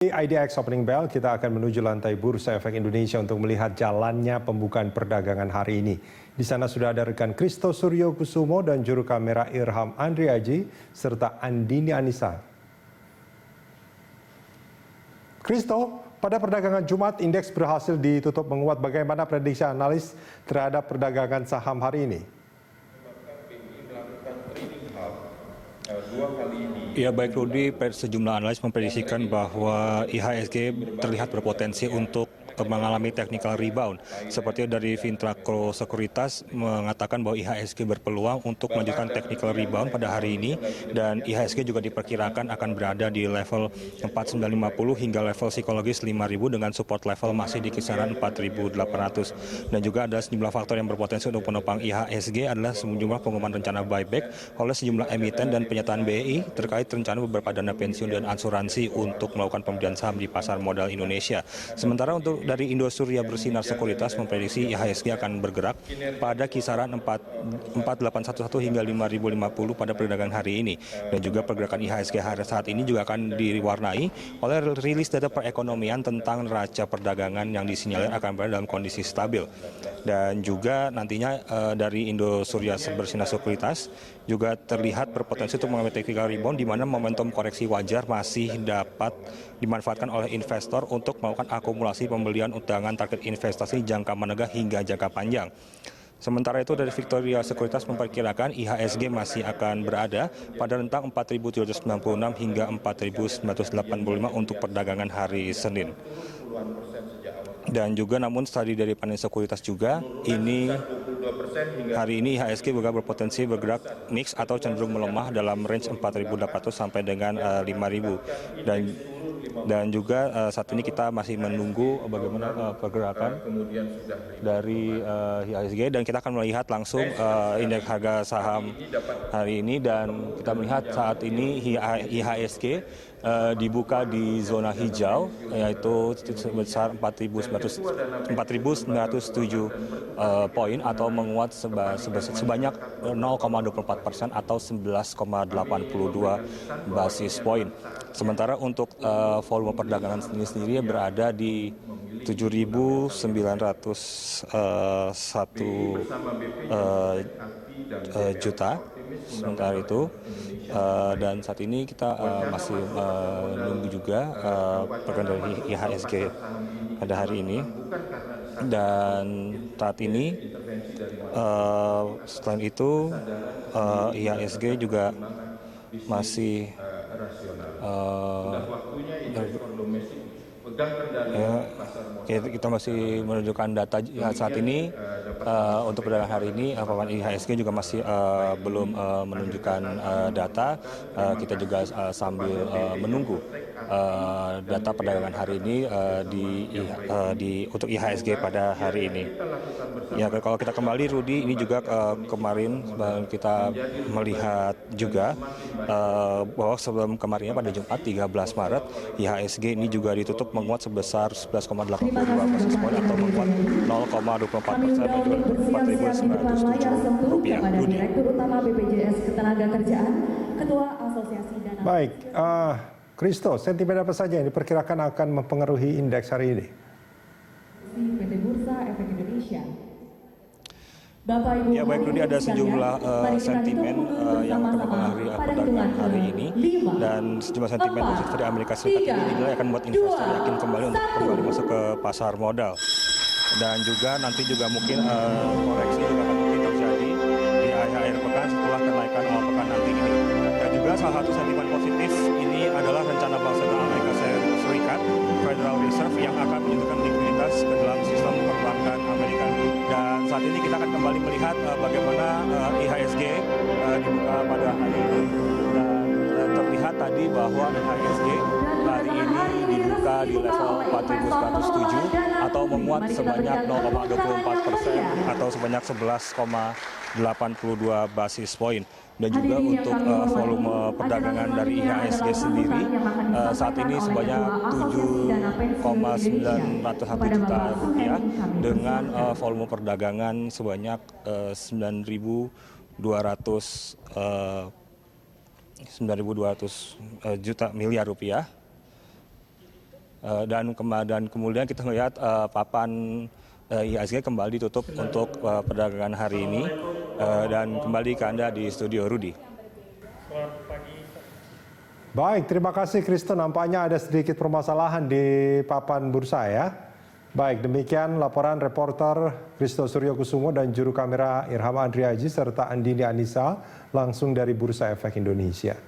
Di IDX Opening Bell, kita akan menuju lantai Bursa Efek Indonesia untuk melihat jalannya pembukaan perdagangan hari ini. Di sana sudah ada rekan Kristo Suryo Kusumo dan juru kamera Irham Andriaji, serta Andini Anissa. Kristo, pada perdagangan Jumat, indeks berhasil ditutup menguat. Bagaimana prediksi analis terhadap perdagangan saham hari ini? Ya baik Rudi, sejumlah analis memprediksikan bahwa IHSG terlihat berpotensi untuk mengalami technical rebound. Seperti dari Fintracro Sekuritas mengatakan bahwa IHSG berpeluang untuk melanjutkan technical rebound pada hari ini, dan IHSG juga diperkirakan akan berada di level 4950 hingga level psikologis 5000 dengan support level masih di kisaran 4800. Dan juga ada sejumlah faktor yang berpotensi untuk penopang IHSG adalah sejumlah pengumuman rencana buyback oleh sejumlah emiten dan penyataan BI terkait rencana beberapa dana pensiun dan asuransi untuk melakukan pembelian saham di pasar modal Indonesia. Sementara untuk dari Indosuria Bersinar Sekuritas memprediksi IHSG akan bergerak pada kisaran 4811 hingga 5050 pada perdagangan hari ini. Dan juga pergerakan IHSG hari saat ini juga akan diwarnai oleh rilis data perekonomian tentang neraca perdagangan yang disinyalir akan berada dalam kondisi stabil. Dan juga nantinya dari Indosuria Bersinar Sekuritas juga terlihat berpotensi untuk mengalami technical rebound, di mana momentum koreksi wajar masih dapat dimanfaatkan oleh investor untuk melakukan akumulasi pembelian undangan target investasi jangka menengah hingga jangka panjang. Sementara itu dari Victoria Sekuritas memperkirakan IHSG masih akan berada pada rentang 4.796 hingga 4.985 untuk perdagangan hari Senin. Dan juga namun tadi dari Panin Sekuritas juga hari ini IHSG juga berpotensi bergerak mix atau cenderung melemah dalam range 4.800 sampai dengan 5.000. Dan juga saat ini kita masih menunggu bagaimana pergerakan dari IHSG, dan kita akan melihat langsung indeks harga saham hari ini. Dan kita melihat saat ini IHSG dibuka di zona hijau, yaitu sebesar 4.907 poin atau menguat sebanyak 0,24% atau 11,82 basis poin. Sementara untuk volume perdagangan sendiri berada di 7.901 juta. Sementara itu dan saat ini kita masih menunggu juga pergerakan dari IHSG pada hari ini. Dan saat ini selain itu IHSG juga masih kita masih menunjukkan data saat ini. Untuk perdagangan hari ini IHSG juga masih belum menunjukkan data. Kita juga sambil menunggu data perdagangan hari ini untuk IHSG pada hari ini. Ya, kalau kita kembali Rudi, ini juga kemarin kita melihat juga bahwa sebelum kemarinnya pada Jumat 13 Maret IHSG ini juga ditutup menguat sebesar 11,82 basis point atau menguat 0,24% menjadi Rp4.907. Direktur Utama BPJS Ketenagakerjaan, Ketua Asosiasi Dana. Baik, Kristo, sentimen apa saja yang diperkirakan akan mempengaruhi indeks hari ini? PT Bursa Efek Indonesia. Bapak, Ibu, ya baik Rudi, ada sejumlah sentimen yang akan mempengaruhi perdagangan hari ini, dan sejumlah sentimen positif dari Amerika Serikat ini dinilai akan membuat investor yakin kembali untuk kembali masuk ke pasar modal. Dan juga nanti juga mungkin koreksi juga akan mungkin terjadi di akhir pekan setelah kenaikan awal pekan nanti ini. Dan juga salah satu sentimen positif ini adalah rencana Bank Sentral Amerika Serikat Federal Reserve yang akan menunjukkan likuiditas ke dalam sistem perbankan Amerika. Dan saat ini kita akan kembali melihat bagaimana IHSG dibuka pada hari ini. Dan terlihat tadi bahwa IHSG hari ini dibuka di level 4.907 atau menguat sebanyak 0,24% atau sebanyak 11,82 basis poin. Dan juga untuk volume perdagangan dari IHSG sendiri saat ini sebanyak 7,901 juta rupiah dengan volume perdagangan sebanyak 9.200 juta miliar rupiah. Dan kemudian kita melihat papan IHSG kembali ditutup untuk perdagangan hari ini, dan kembali ke Anda di studio, Rudi. Baik, terima kasih Kristen. Nampaknya ada sedikit permasalahan di papan bursa ya. Baik, demikian laporan reporter Christo Suryokusumo dan juru kamera Irham Andriaji serta Andini Anissa langsung dari Bursa Efek Indonesia.